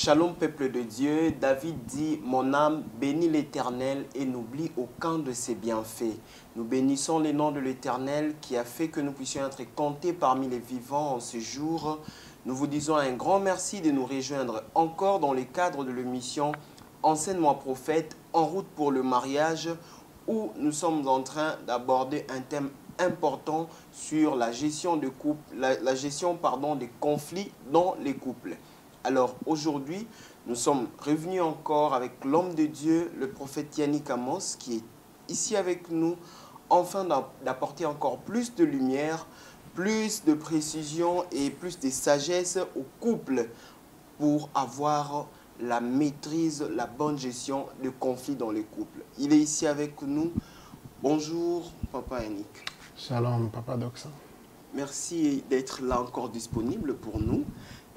Shalom peuple de Dieu, David dit, mon âme bénit l'Éternel et n'oublie aucun de ses bienfaits. Nous bénissons le nom de l'Éternel qui a fait que nous puissions être comptés parmi les vivants en ce jour. Nous vous disons un grand merci de nous rejoindre encore dans le cadre de l'émission Enseigne-moi prophète, en route pour le mariage, où nous sommes en train d'aborder un thème important sur la gestion de couple, la gestion des conflits dans les couples. Alors aujourd'hui, nous sommes revenus encore avec l'homme de Dieu, le prophète Yannick Amos, qui est ici avec nous, afin d'apporter encore plus de lumière, plus de précision et plus de sagesse au couple pour avoir la maîtrise, la bonne gestion de conflits dans les couples. Il est ici avec nous. Bonjour, Papa Yannick. Shalom, Papa Doxa. Merci d'être là encore disponible pour nous.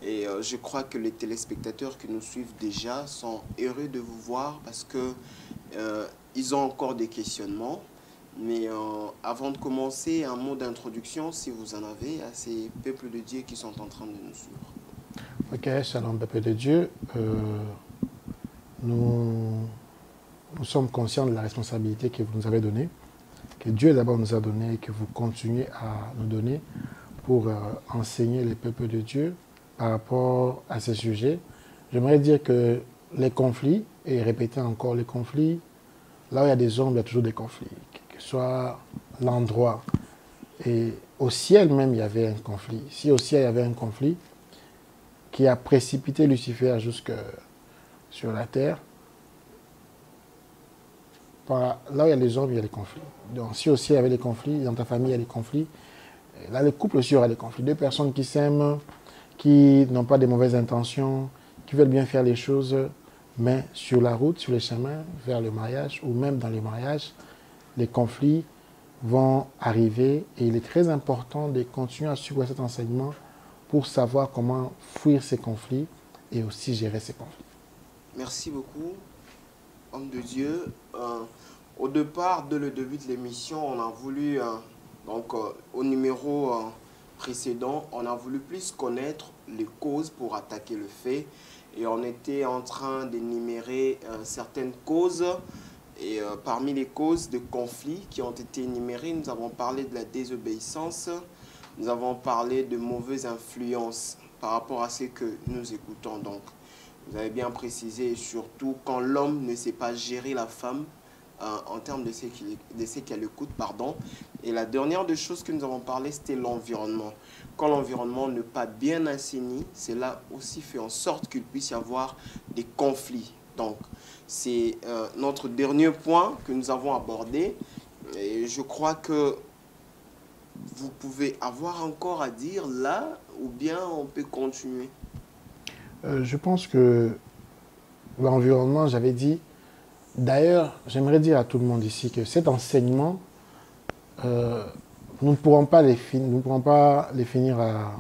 Et je crois que les téléspectateurs qui nous suivent déjà sont heureux de vous voir parce que ils ont encore des questionnements. Mais avant de commencer, un mot d'introduction, si vous en avez, à ces peuples de Dieu qui sont en train de nous suivre. Ok, shalom, peuple de Dieu. Nous sommes conscients de la responsabilité que vous nous avez donnée, que Dieu d'abord nous a donnée et que vous continuez à nous donner pour enseigner les peuples de Dieu par rapport à ces sujets. J'aimerais dire que les conflits, et répéter encore les conflits, là où il y a des hommes, il y a toujours des conflits, que ce soit l'endroit. Et au ciel même, il y avait un conflit. Si au ciel, il y avait un conflit qui a précipité Lucifer jusque sur la terre, là où il y a les hommes, il y a des conflits. Donc si au ciel, il y avait des conflits, dans ta famille, il y a des conflits, là, le couple aussi aura des conflits. Deux personnes qui s'aiment, qui n'ont pas de mauvaises intentions, qui veulent bien faire les choses, mais sur la route, sur le chemin, vers le mariage, ou même dans le mariage, les conflits vont arriver et il est très important de continuer à suivre cet enseignement pour savoir comment fuir ces conflits et aussi gérer ces conflits. Merci beaucoup, homme de Dieu. Au départ, dès le début de l'émission, on a voulu, au numéro précédent, on a voulu plus connaître les causes pour attaquer le fait. Et on était en train d'énumérer certaines causes. Et parmi les causes de conflits qui ont été énumérées, nous avons parlé de la désobéissance. Nous avons parlé de mauvaises influences par rapport à ce que nous écoutons. Donc, vous avez bien précisé, surtout quand l'homme ne sait pas gérer la femme en termes de ce qu'elle écoute, pardon. Et la dernière des choses que nous avons parlé, c'était l'environnement. Quand l'environnement n'est pas bien assaini, cela aussi fait en sorte qu'il puisse y avoir des conflits. Donc, c'est notre dernier point que nous avons abordé. Et je crois que vous pouvez avoir encore à dire là, ou bien on peut continuer. Je pense que l'environnement, j'avais dit, d'ailleurs, j'aimerais dire à tout le monde ici que cet enseignement, nous ne pourrons pas les finir à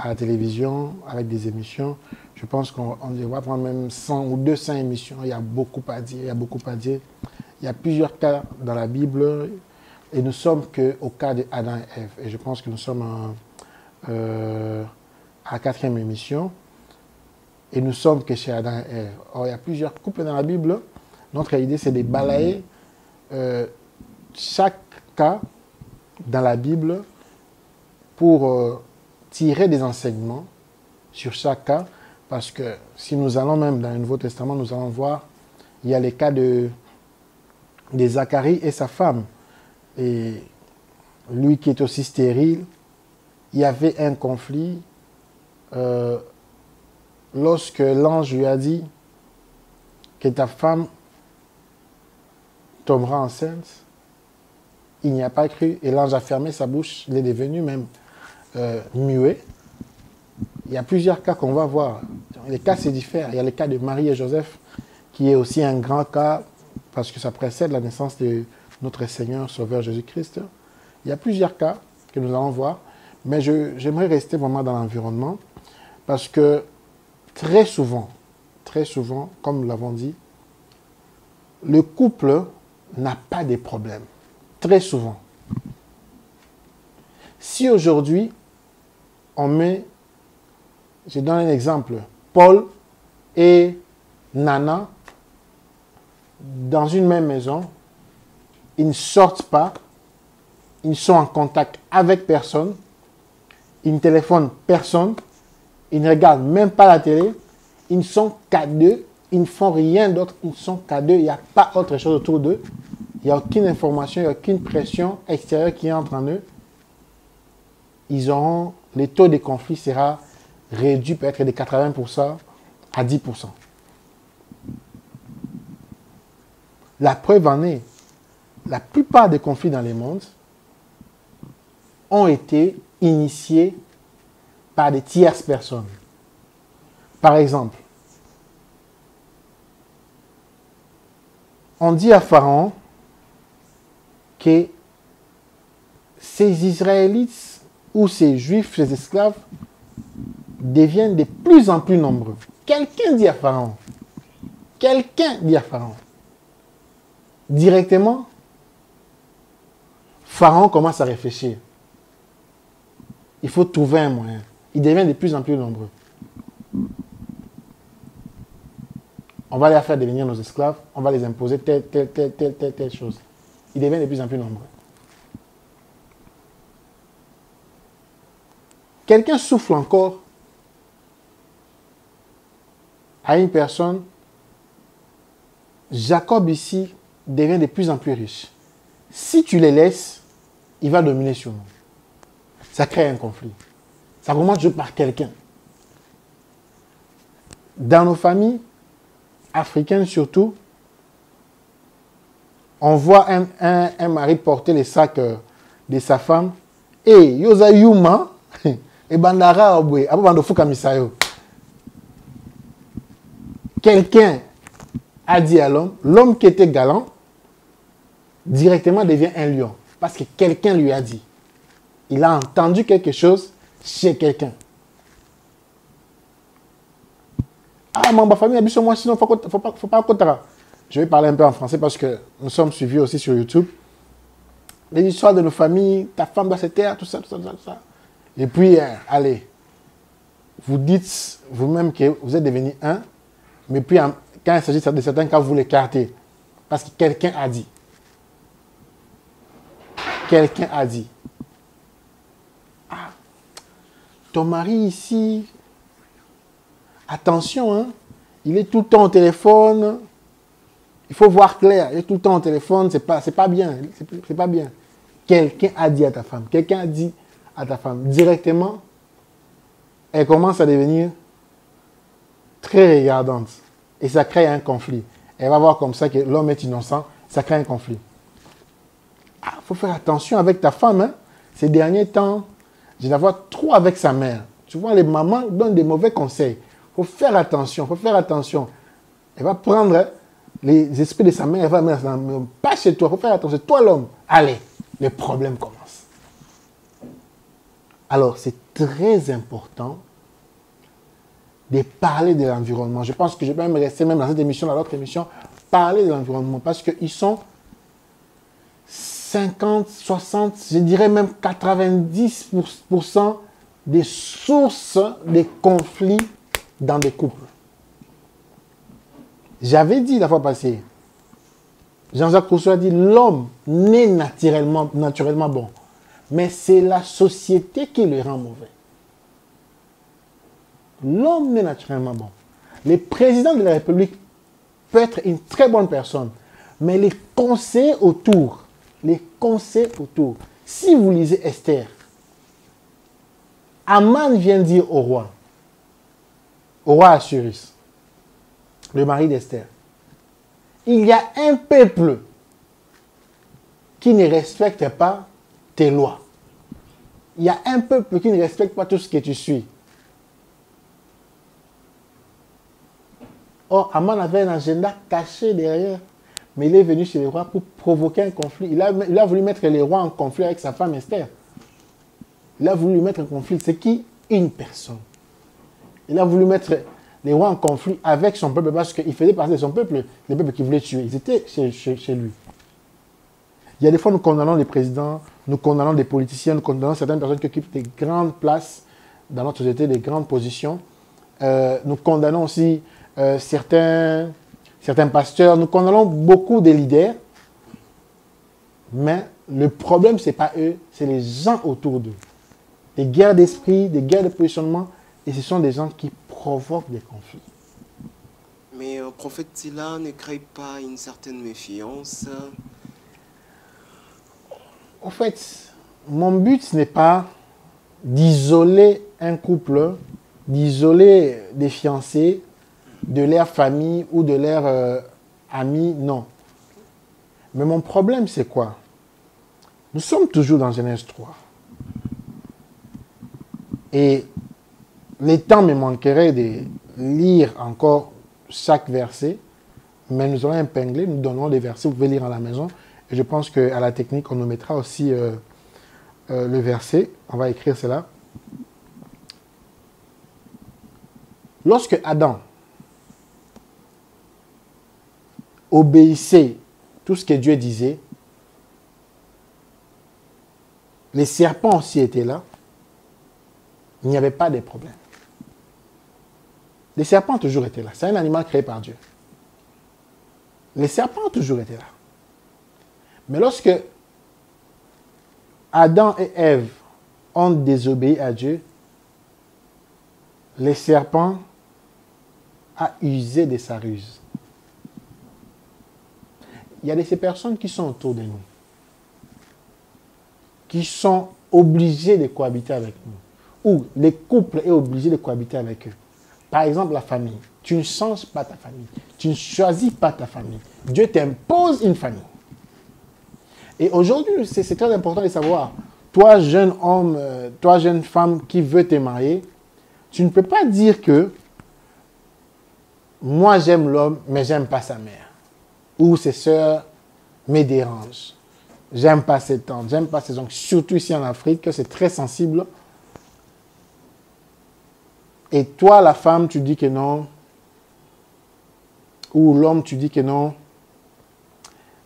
la télévision avec des émissions. Je pense qu'on devra prendre même 100 ou 200 émissions. Il y a beaucoup à dire, il y a plusieurs cas dans la Bible et nous sommes qu'au cas d'Adam et Ève. Et je pense que nous sommes à la 4e émission. Et nous sommes que chez Adam et Ève. Or, il y a plusieurs couples dans la Bible. Notre idée, c'est de balayer chaque cas dans la Bible pour tirer des enseignements sur chaque cas. Parce que si nous allons même dans le Nouveau Testament, nous allons voir, il y a les cas de Zacharie et sa femme. Et lui qui est aussi stérile, il y avait un conflit. Lorsque l'ange lui a dit que ta femme tombera enceinte, il n'y a pas cru et l'ange a fermé sa bouche, il est devenu même muet. Il y a plusieurs cas qu'on va voir. Les cas se diffèrent. Il y a le cas de Marie et Joseph qui est aussi un grand cas parce que ça précède la naissance de notre Seigneur Sauveur Jésus-Christ. Il y a plusieurs cas que nous allons voir, mais j'aimerais rester vraiment dans l'environnement parce que très souvent, comme nous l'avons dit, le couple n'a pas de problème. Très souvent. Si aujourd'hui, on met, je donne un exemple, Paul et Nana, dans une même maison, ils ne sortent pas, ils sont en contact avec personne, ils ne téléphonent personne, ils ne regardent même pas la télé, ils ne sont qu'à deux, ils ne font rien d'autre, ils ne sont qu'à deux, il n'y a pas autre chose autour d'eux, il n'y a aucune information, il n'y a aucune pression extérieure qui entre en eux. Le taux de conflit sera réduit peut-être de 80% à 10%. La preuve en est, la plupart des conflits dans le monde ont été initiés par des tierces personnes. Par exemple, on dit à Pharaon que ces Israélites ou ces Juifs, ces esclaves, deviennent de plus en plus nombreux. Quelqu'un dit à Pharaon. Directement, Pharaon commence à réfléchir. Il faut trouver un moyen. Ils deviennent de plus en plus nombreux. On va les faire devenir nos esclaves, on va les imposer telle chose. Ils deviennent de plus en plus nombreux. Quelqu'un souffle encore à une personne. Jacob ici devient de plus en plus riche. Si tu les laisses, il va dominer sur nous. Ça crée un conflit. Ça commence juste par quelqu'un. Dans nos familles, africaines surtout, on voit un mari porter les sacs de sa femme. Et yoza yuma, et bandara obwe, abando fukamisayo. Quelqu'un a dit à l'homme qui était galant, directement devient un lion. Parce que quelqu'un lui a dit. Il a entendu quelque chose chez quelqu'un. Ah, ma famille, moi, sinon, faut pas kotara. Je vais parler un peu en français parce que nous sommes suivis aussi sur YouTube. Les histoires de nos familles, ta femme doit se taire, tout ça. Et puis, allez, vous dites vous-même que vous êtes devenu un, mais puis quand il s'agit de certains cas, vous l'écartez. Parce que quelqu'un a dit. Quelqu'un a dit. Ah, ton mari ici, attention, hein, il est tout le temps au téléphone. Il faut voir clair. Il est tout le temps au téléphone, c'est pas bien. C'est pas bien. Quelqu'un a dit à ta femme. Quelqu'un a dit à ta femme. Directement, elle commence à devenir très regardante. Et ça crée un conflit. Elle va voir comme ça que l'homme est innocent. Ça crée un conflit. Il faut faire attention avec ta femme. Hein. Ces derniers temps, je la vois trop avec sa mère. Tu vois, les mamans donnent des mauvais conseils. Il faut faire attention. Elle va prendre les esprits de sa mère, elle va mettre pas chez toi. Il faut faire attention. Toi, l'homme, allez, le problème commence. Alors, c'est très important de parler de l'environnement. Je pense que je vais même rester même dans cette émission, dans l'autre émission, parler de l'environnement. Parce qu'ils sont 50, 60, je dirais même 90% des sources des conflits dans des couples. J'avais dit la fois passée, Jean-Jacques Rousseau a dit, l'homme naît naturellement bon. Mais c'est la société qui le rend mauvais. L'homme naît naturellement bon. Le président de la République peut être une très bonne personne, mais les conseils autour, si vous lisez Esther, Aman vient dire au roi Assuérus, le mari d'Esther, il y a un peuple qui ne respecte pas tes lois. Il y a un peuple qui ne respecte pas tout ce que tu suis. Or, Aman avait un agenda caché derrière. Mais il est venu chez les rois pour provoquer un conflit. Il a voulu mettre les rois en conflit avec sa femme Esther. Il a voulu lui mettre un conflit. C'est qui? Une personne. Il a voulu mettre les rois en conflit avec son peuple parce qu'il faisait partie de son peuple, les peuples qui voulaient tuer. Ils étaient chez lui. Il y a des fois, nous condamnons les présidents, nous condamnons des politiciens, nous condamnons certaines personnes qui occupent des grandes places dans notre société, des grandes positions. Nous condamnons aussi certains pasteurs, nous condamnons beaucoup des leaders, mais le problème, ce n'est pas eux, c'est les gens autour d'eux. Des guerres d'esprit, des guerres de positionnement, et ce sont des gens qui provoquent des conflits. Mais prophète, cela ne crée pas une certaine méfiance? En fait, mon but, ce n'est pas d'isoler un couple, d'isoler des fiancés de leur famille ou de leurs amis, non. Mais mon problème, c'est quoi? Nous sommes toujours dans Genèse 3. Et les temps me manqueraient de lire encore chaque verset, mais nous allons épingler, nous donnerons des versets, vous pouvez lire à la maison. Et je pense qu'à la technique, on nous mettra aussi le verset. On va écrire cela. Lorsque Adam obéissait tout ce que Dieu disait, les serpents aussi étaient là. Il n'y avait pas de problème. Les serpents ont toujours été là. C'est un animal créé par Dieu. Les serpents ont toujours été là. Mais lorsque Adam et Ève ont désobéi à Dieu, les serpents ont usé de sa ruse. Il y a de ces personnes qui sont autour de nous, qui sont obligées de cohabiter avec nous, ou les couples sont obligés de cohabiter avec eux. Par exemple, la famille. Tu ne changes pas ta famille. Tu ne choisis pas ta famille. Dieu t'impose une famille. Et aujourd'hui, c'est très important de savoir, toi, jeune homme, toi, jeune femme qui veut te marier, tu ne peux pas dire que moi, j'aime l'homme, mais je n'aime pas sa mère. Ou ses sœurs me dérangent. J'aime pas ses tantes, j'aime pas ses oncles. Surtout ici en Afrique, c'est très sensible. Et toi, la femme, tu dis que non. Ou l'homme, tu dis que non.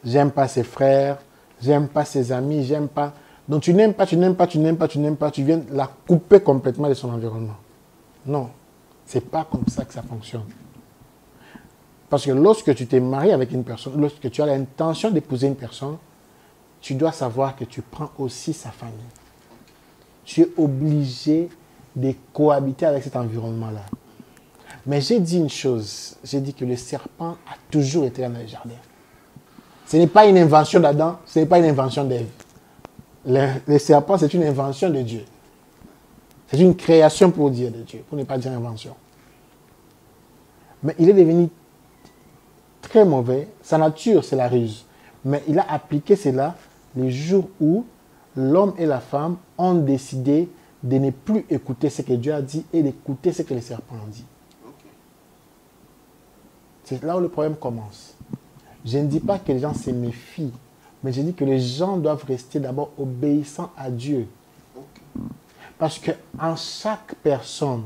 J'aime pas ses frères, j'aime pas ses amis, j'aime pas. Donc tu n'aimes pas, tu n'aimes pas, tu n'aimes pas, tu n'aimes pas. Tu viens la couper complètement de son environnement. Non, c'est pas comme ça que ça fonctionne. Parce que lorsque tu t'es marié avec une personne, lorsque tu as l'intention d'épouser une personne, tu dois savoir que tu prends aussi sa famille. Tu es obligé de cohabiter avec cet environnement-là. Mais j'ai dit une chose, j'ai dit que le serpent a toujours été dans le jardin. Ce n'est pas une invention d'Adam, ce n'est pas une invention d'Ève. Le serpent, c'est une invention de Dieu. C'est une création pour dire de Dieu, pour ne pas dire invention. Mais il est devenu très mauvais. Sa nature, c'est la ruse. Mais il a appliqué cela le jour où l'homme et la femme ont décidé de ne plus écouter ce que Dieu a dit et d'écouter ce que les serpents ont dit. Okay. C'est là où le problème commence. Je ne dis pas que les gens se méfient, mais je dis que les gens doivent rester d'abord obéissants à Dieu. Okay. Parce qu'en chaque personne,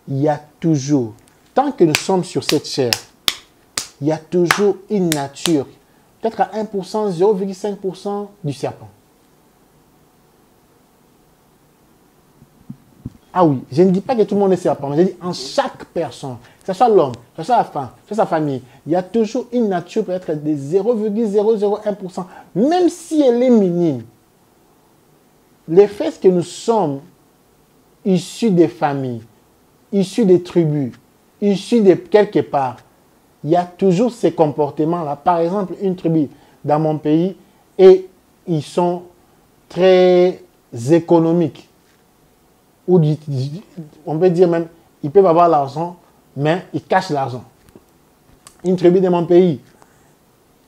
il y a toujours, tant que nous sommes sur cette chair, il y a toujours une nature, peut-être à 1%, 0,5% du serpent. Ah oui, je ne dis pas que tout le monde est serpent, mais je dis en chaque personne, que ce soit l'homme, que ce soit la femme, que ce soit sa famille, il y a toujours une nature peut-être de 0,001%, même si elle est minime. Le fait que nous sommes issus des familles, issus des tribus, issus de quelque part, il y a toujours ces comportements-là. Par exemple, une tribu dans mon pays, et ils sont très économiques. Ou on peut dire même, ils peuvent avoir l'argent, mais ils cachent l'argent. Une tribu de mon pays,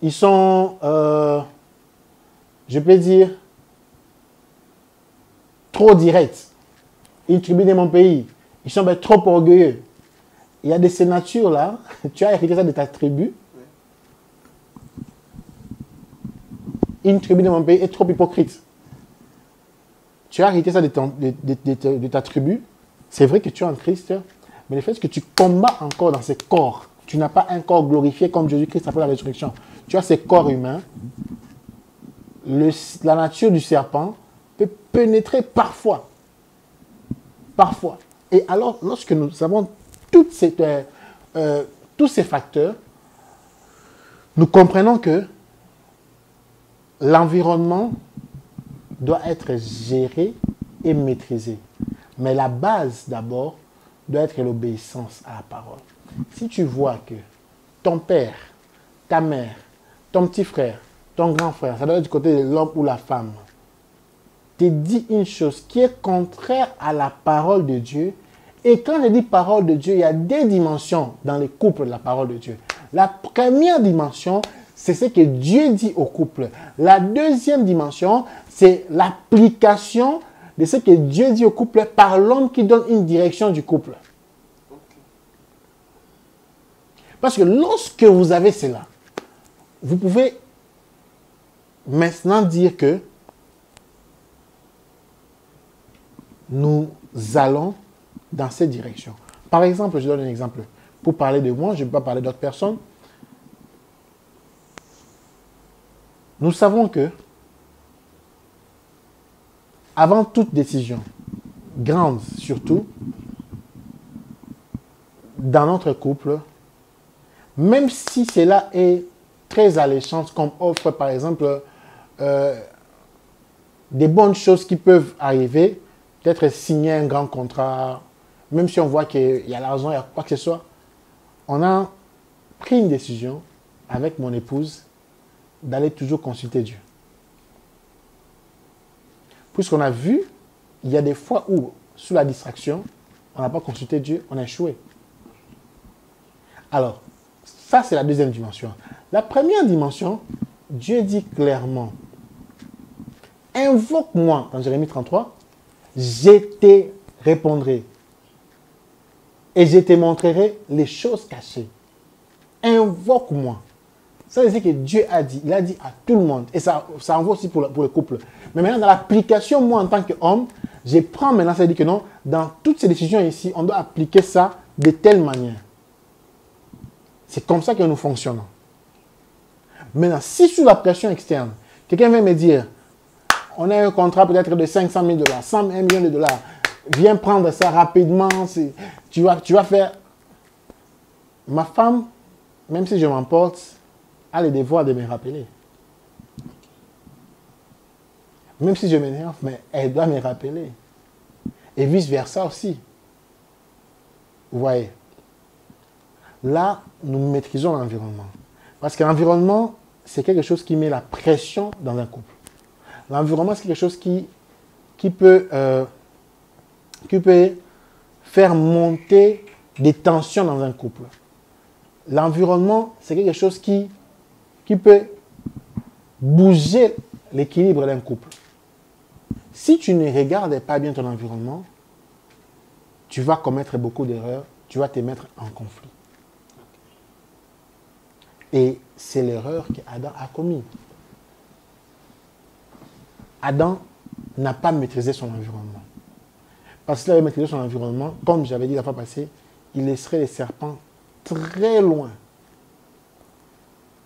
ils sont, je peux dire, trop directs. Une tribu de mon pays, ils sont trop orgueilleux. Il y a de ces natures-là, tu as hérité ça de ta tribu. Une tribu de mon pays est trop hypocrite. Tu as hérité ça de ta tribu. C'est vrai que tu es en Christ, mais le fait que tu combats encore dans ces corps, tu n'as pas un corps glorifié comme Jésus-Christ après la résurrection. Tu as ces corps humains. La nature du serpent peut pénétrer parfois. Parfois. Et alors, lorsque nous avons toute cette tous ces facteurs, nous comprenons que l'environnement doit être géré et maîtrisé. Mais la base, d'abord, doit être l'obéissance à la parole. Si tu vois que ton père, ta mère, ton petit frère, ton grand frère, ça doit être du côté de l'homme ou la femme, te dit une chose qui est contraire à la parole de Dieu. Et quand je dis parole de Dieu, il y a des dimensions dans les couples de la parole de Dieu. La première dimension, c'est ce que Dieu dit au couple. La deuxième dimension, c'est l'application de ce que Dieu dit au couple par l'homme qui donne une direction du couple. Parce que lorsque vous avez cela, vous pouvez maintenant dire que nous allons dans cette direction. Par exemple, je donne un exemple. Pour parler de moi, je ne vais pas parler d'autres personnes. Nous savons que, avant toute décision, grande surtout, dans notre couple, même si cela est très alléchant, comme offre par exemple des bonnes choses qui peuvent arriver, peut-être signer un grand contrat, même si on voit qu'il y a l'argent, il y a quoi que ce soit, on a pris une décision avec mon épouse d'aller toujours consulter Dieu. Puisqu'on a vu, il y a des fois où, sous la distraction, on n'a pas consulté Dieu, on a échoué. Alors, ça c'est la deuxième dimension. La première dimension, Dieu dit clairement, invoque-moi, dans Jérémie 33, je te répondrai et je te montrerai les choses cachées. Invoque-moi. Ça, c'est ce que Dieu a dit. Il a dit à tout le monde. Et ça en vaut aussi pour le couple. Mais maintenant, dans l'application, moi, en tant qu'homme, je prends maintenant, ça dit que non, dans toutes ces décisions ici, on doit appliquer ça de telle manière. C'est comme ça que nous fonctionnons. Maintenant, si sous la pression externe, quelqu'un vient me dire, on a un contrat peut-être de 500 000 $, 100 millions de dollars, viens prendre ça rapidement, tu vas faire... Ma femme, même si je m'emporte, a le devoir de me rappeler. Même si je m'énerve, mais elle doit me rappeler. Et vice-versa aussi. Vous voyez. Là, nous maîtrisons l'environnement. Parce que l'environnement, c'est quelque chose qui met la pression dans un couple. L'environnement, c'est quelque chose qui peut faire monter des tensions dans un couple. L'environnement, c'est quelque chose qui peut bouger l'équilibre d'un couple. Si tu ne regardes pas bien ton environnement, tu vas commettre beaucoup d'erreurs, tu vas te mettre en conflit. Et c'est l'erreur qu'Adam a commise. Adam n'a pas maîtrisé son environnement. Parce qu'il avait maîtrisé son environnement, comme j'avais dit la fois passée, il laisserait les serpents très loin.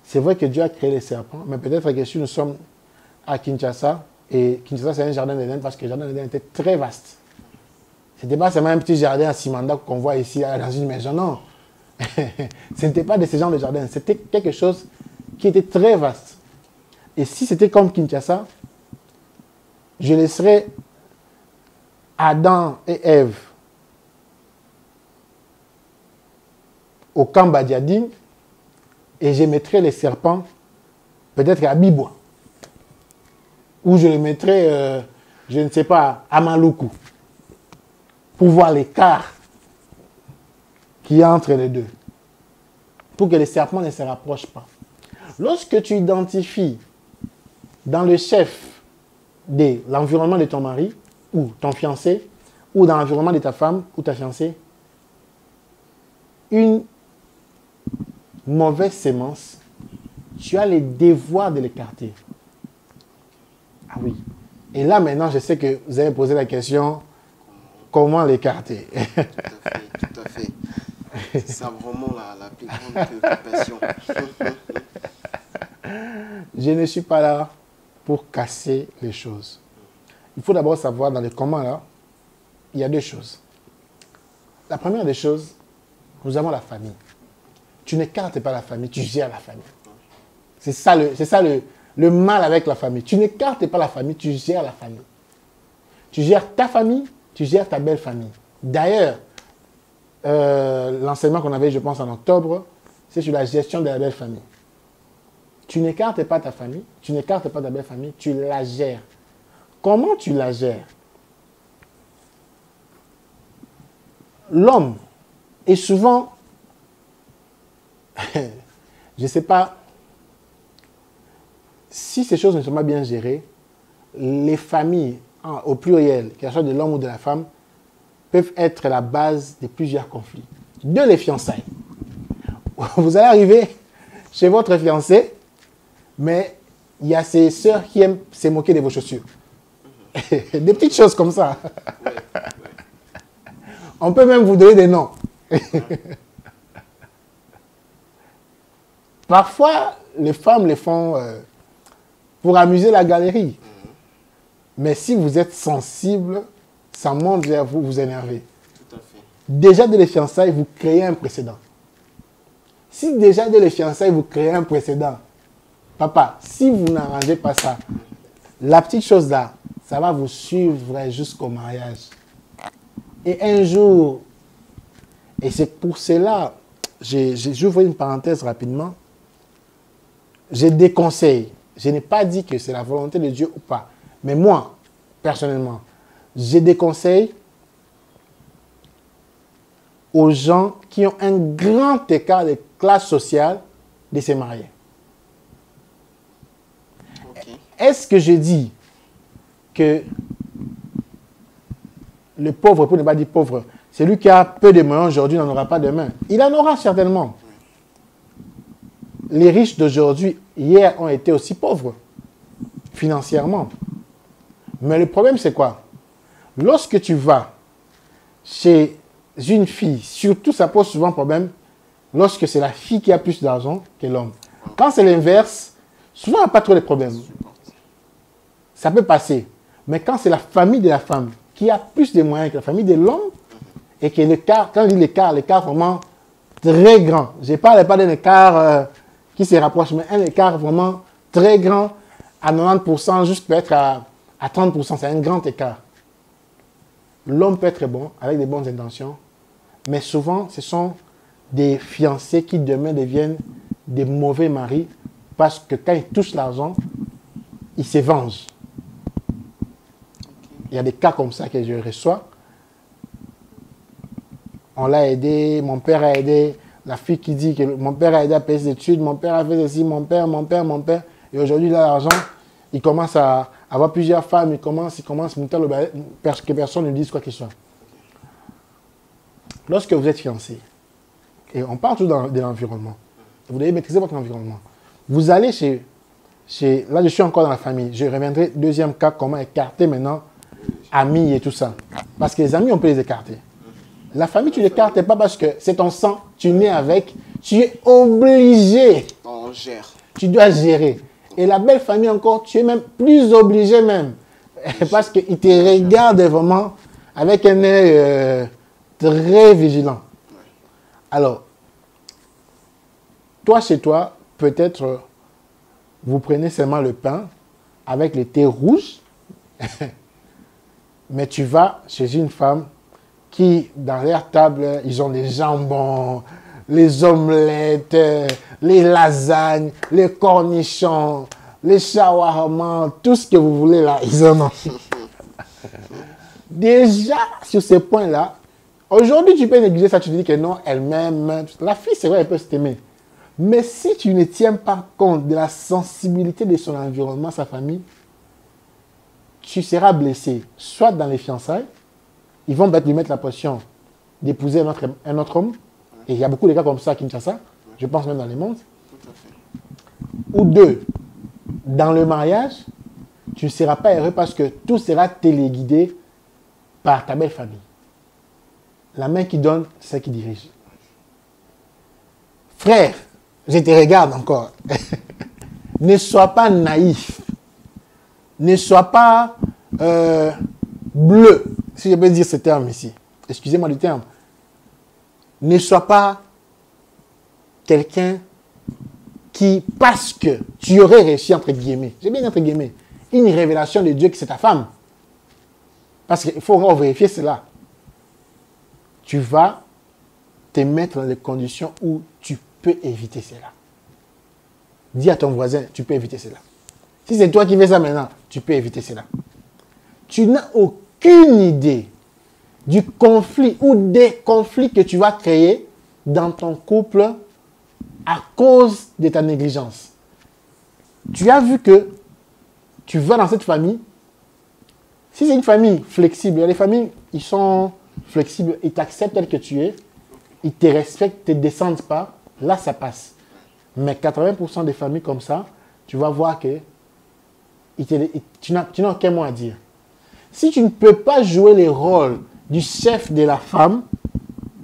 C'est vrai que Dieu a créé les serpents, mais peut-être que si nous sommes à Kinshasa, et Kinshasa c'est un jardin d'Éden parce que le jardin d'Éden était très vaste. Ce n'était pas seulement un petit jardin à Simanda qu'on voit ici dans une maison, non. Ce n'était pas de ce genre de jardin, c'était quelque chose qui était très vaste. Et si c'était comme Kinshasa, je laisserais Adam et Ève au camp Badiadine et je mettrais les serpents peut-être à Bibois. Ou je les mettrais, je ne sais pas, à Maluku. Pour voir l'écart qu'il y a entre les deux. Pour que les serpents ne se rapprochent pas. Lorsque tu identifies dans le chef de l'environnement de ton mari, ou ton fiancé, ou dans l'environnement de ta femme, ou ta fiancée, une mauvaise sémence, tu as le devoir de l'écarter. Ah oui. Et là, maintenant, je sais que vous avez posé la question, comment l'écarter? Tout à fait. C'est ça vraiment la plus grande préoccupation. Je ne suis pas là pour casser les choses. Il faut d'abord savoir, dans le comment là, il y a deux choses. La première des choses, nous avons la famille. Tu n'écartes pas la famille, tu gères la famille. C'est ça, le mal avec la famille. Tu n'écartes pas la famille, tu gères la famille. Tu gères ta famille, tu gères ta belle famille. D'ailleurs, l'enseignement qu'on avait, je pense, en octobre, c'est sur la gestion de la belle famille. Tu n'écartes pas ta famille, tu n'écartes pas ta belle famille, tu la gères. Comment tu la gères? L'homme est souvent, je ne sais pas, si ces choses ne sont pas bien gérées, les familles, au pluriel, qu'il soit de l'homme ou de la femme, peuvent être la base de plusieurs conflits. De les fiançailles. Vous allez arriver chez votre fiancé, mais il y a ses sœurs qui aiment se moquer de vos chaussures. Des petites choses comme ça. On peut même vous donner des noms. Parfois, les femmes les font pour amuser la galerie. Mais si vous êtes sensible, ça monte vers vous, vous énervez. Tout à fait. Déjà, dès les fiançailles, vous créez un précédent. Si déjà, dès les fiançailles, vous créez un précédent, papa, si vous n'arrangez pas ça, la petite chose là, ça va vous suivre jusqu'au mariage. Et un jour, et c'est pour cela, j'ouvre une parenthèse rapidement, j'ai des conseils. Je n'ai pas dit que c'est la volonté de Dieu ou pas. Mais moi, personnellement, j'ai des conseils aux gens qui ont un grand écart de classe sociale de se marier. Okay. Est-ce que je dis que le pauvre, pour ne pas dire pauvre, celui qui a peu de moyens aujourd'hui n'en aura pas demain? Il en aura certainement. Les riches d'aujourd'hui, hier, ont été aussi pauvres, financièrement. Mais le problème, c'est quoi? Lorsque tu vas chez une fille, surtout ça pose souvent problème, lorsque c'est la fille qui a plus d'argent que l'homme. Quand c'est l'inverse, souvent il n'y a pas trop de problèmes. Ça peut passer. Mais quand c'est la famille de la femme qui a plus de moyens que la famille de l'homme, et que l'écart, quand je dis l'écart vraiment très grand, je ne parle pas d'un écart qui se rapproche, mais un écart vraiment très grand, à 90%, juste peut-être à 30%, c'est un grand écart. L'homme peut être bon, avec des bonnes intentions, mais souvent, ce sont des fiancés qui demain deviennent des mauvais maris, parce que quand ils touchent l'argent, ils se vengent. Il y a des cas comme ça que je reçois. On l'a aidé, mon père a aidé, la fille qui dit que mon père a aidé à payer ses études, mon père a fait ceci, mon père. Et aujourd'hui, il a l'argent, il commence à avoir plusieurs femmes, il commence que personne ne dise quoi que ce soit. Lorsque vous êtes fiancé, et on parle tout de l'environnement, vous devez maîtriser votre environnement. Vous allez là je suis encore dans la famille, je reviendrai, deuxième cas, comment écarter maintenant amis et tout ça. Parce que les amis, on peut les écarter. La famille, tu ne l'écartes pas parce que c'est ton sang, tu nais avec, tu es obligé. On gère. Tu dois gérer. Et la belle famille encore, tu es même plus obligé même. Parce qu'ils te regardent vraiment avec un œil très vigilant. Alors, toi chez toi, peut-être vous prenez seulement le pain avec le thé rouge, mais tu vas chez une femme qui, dans leur table, ils ont les jambons, les omelettes, les lasagnes, les cornichons, les shawarma, tout ce que vous voulez là, ils en ont. Déjà, sur ces points-là, aujourd'hui, tu peux négliger ça, tu te dis que non, elle m'aime. La fille, c'est vrai, elle peut s'aimer. Mais si tu ne tiens pas compte de la sensibilité de son environnement, sa famille, tu seras blessé, soit dans les fiançailles, ils vont lui mettre la pression d'épouser un autre homme, et il y a beaucoup de cas comme ça à Kinshasa, je pense même dans le monde. Tout à fait. Ou deux, dans le mariage, tu ne seras pas heureux parce que tout sera téléguidé par ta belle famille. La main qui donne, c'est celle qui dirige. Frère, je te regarde encore. Ne sois pas naïf. Ne sois pas bleu, si je peux dire ce terme ici. Excusez-moi du terme. Ne sois pas quelqu'un qui, parce que tu aurais réussi, entre guillemets, j'ai bien entre guillemets, une révélation de Dieu que c'est ta femme. Parce qu'il faut encore vérifier cela. Tu vas te mettre dans des conditions où tu peux éviter cela. Dis à ton voisin, tu peux éviter cela. Si c'est toi qui fais ça maintenant, tu peux éviter cela. Tu n'as aucune idée du conflit ou des conflits que tu vas créer dans ton couple à cause de ta négligence. Tu as vu que tu vas dans cette famille. Si c'est une famille flexible, les familles, ils sont flexibles, ils t'acceptent tel que tu es, ils te respectent, ils ne te descendent pas, là ça passe. Mais 80% des familles comme ça, tu vas voir que tu n'as aucun mot à dire. Si tu ne peux pas jouer le rôle du chef de la femme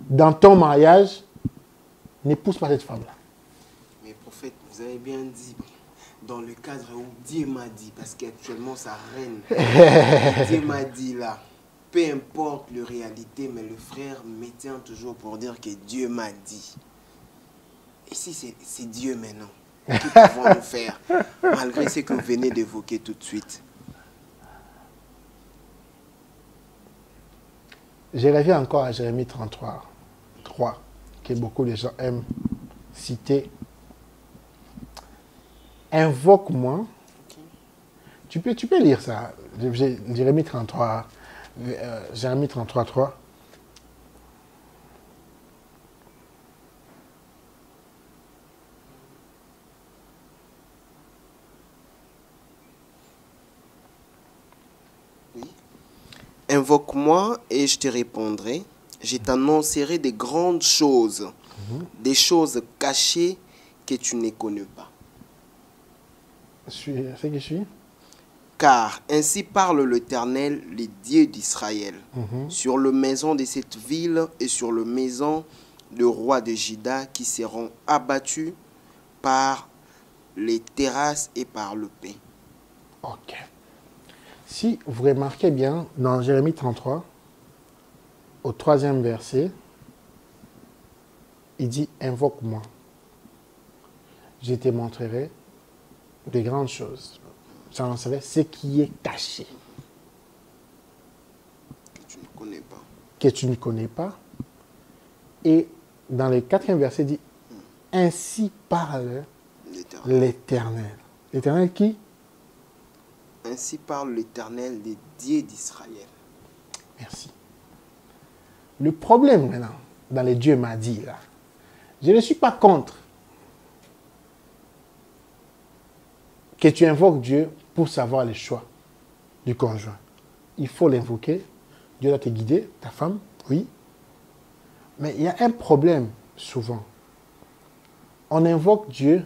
dans ton mariage, n'épouse pas cette femme-là. Mais prophète, vous avez bien dit, dans le cadre où Dieu m'a dit, parce qu'actuellement ça règne, Dieu m'a dit là, peu importe la réalité, mais le frère me tient toujours pour dire que Dieu m'a dit. Et si c'est Dieu maintenant, que pouvons-nous faire, malgré ce que vous venez d'évoquer tout de suite? Je reviens encore à Jérémie 33, 3, que beaucoup de gens aiment citer. Invoque-moi. Tu peux lire ça. Jérémie 33, 3. Invoque-moi et je te répondrai. Je t'annoncerai des grandes choses, des choses cachées que tu ne connais pas. C'est qui je suis? Car ainsi parle l'Éternel, le Dieu d'Israël, sur la maison de cette ville et sur la maison du roi de Juda qui seront abattus par les terrasses et par le pain. Ok. Si vous remarquez bien, dans Jérémie 33, au 3e verset, il dit « Invoque-moi, je te montrerai de grandes choses. J'annoncerai ce qui est caché. » Que tu ne connais pas. Que tu ne connais pas. Et dans le 4e verset, il dit « Ainsi parle l'Éternel. » L'Éternel qui? Ainsi parle l'Éternel, le Dieu d'Israël. Merci. Le problème maintenant, dans les dieux m'a dit là, je ne suis pas contre que tu invoques Dieu pour savoir les choix du conjoint. Il faut l'invoquer. Dieu doit te guider, ta femme, oui. Mais il y a un problème souvent. On invoque Dieu,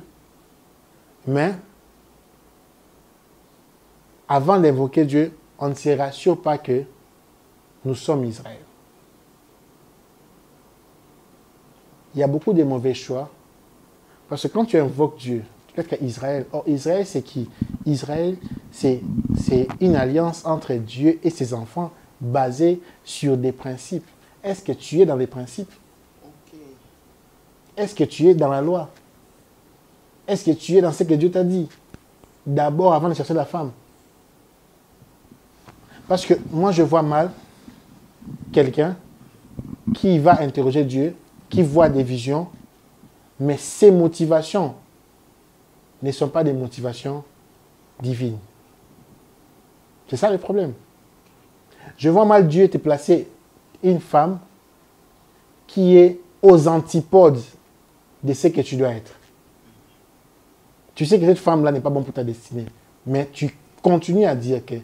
mais avant d'invoquer Dieu, on ne se rassure pas que nous sommes Israël. Il y a beaucoup de mauvais choix. Parce que quand tu invoques Dieu, tu peux être Israël. Or, Israël, c'est qui? Israël, c'est une alliance entre Dieu et ses enfants basée sur des principes. Est-ce que tu es dans les principes? Est-ce que tu es dans la loi? Est-ce que tu es dans ce que Dieu t'a dit? D'abord, avant de chercher la femme. Parce que moi, je vois mal quelqu'un qui va interroger Dieu, qui voit des visions, mais ses motivations ne sont pas des motivations divines. C'est ça le problème. Je vois mal Dieu te placer une femme qui est aux antipodes de ce que tu dois être. Tu sais que cette femme-là n'est pas bonne pour ta destinée, mais tu continues à dire que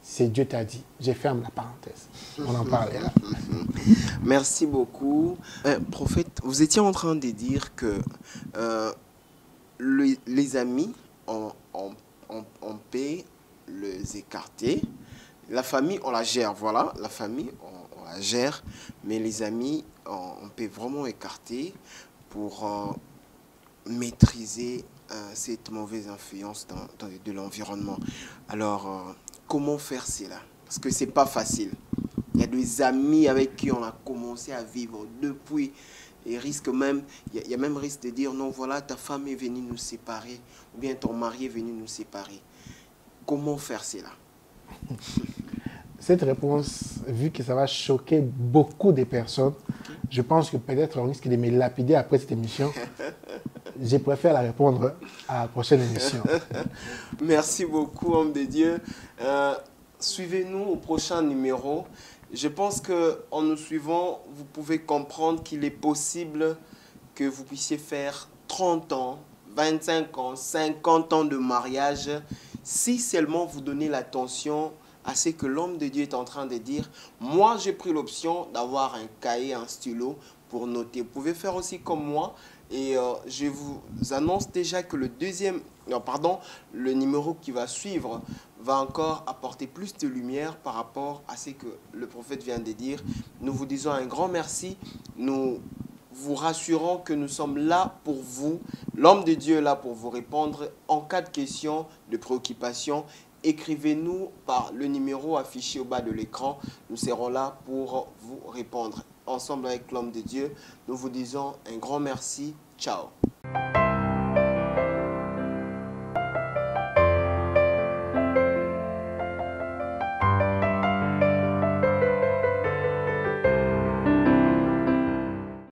c'est Dieu t'a dit. Je ferme la parenthèse. On en parlera. Merci beaucoup. Prophète, vous étiez en train de dire que les amis, on peut les écarter. La famille, on la gère, voilà. La famille, on la gère. Mais les amis, on peut vraiment écarter pour maîtriser cette mauvaise influence de l'environnement. Alors, comment faire cela? Parce que c'est pas facile. Il y a des amis avec qui on a commencé à vivre depuis et risque même, il y a même risque de dire non, voilà, ta femme est venue nous séparer, ou bien ton mari est venu nous séparer. Comment faire cela? Cette réponse, vu que ça va choquer beaucoup de personnes, je pense que peut-être on risque de me lapider après cette émission. Je préfère la répondre à la prochaine émission. Merci beaucoup, homme de Dieu. Suivez-nous au prochain numéro. Je pense qu'en nous suivant, vous pouvez comprendre qu'il est possible que vous puissiez faire 30 ans, 25 ans, 50 ans de mariage, si seulement vous donnez l'attention à ce que l'homme de Dieu est en train de dire. Moi, j'ai pris l'option d'avoir un cahier, un stylo pour noter. Vous pouvez faire aussi comme moi. Et je vous annonce déjà que le numéro qui va suivre va encore apporter plus de lumière par rapport à ce que le prophète vient de dire. Nous vous disons un grand merci. Nous vous rassurons que nous sommes là pour vous. L'homme de Dieu est là pour vous répondre en cas de questions, de préoccupations. Écrivez-nous par le numéro affiché au bas de l'écran. Nous serons là pour vous répondre. Ensemble avec l'homme de Dieu, nous vous disons un grand merci. Ciao.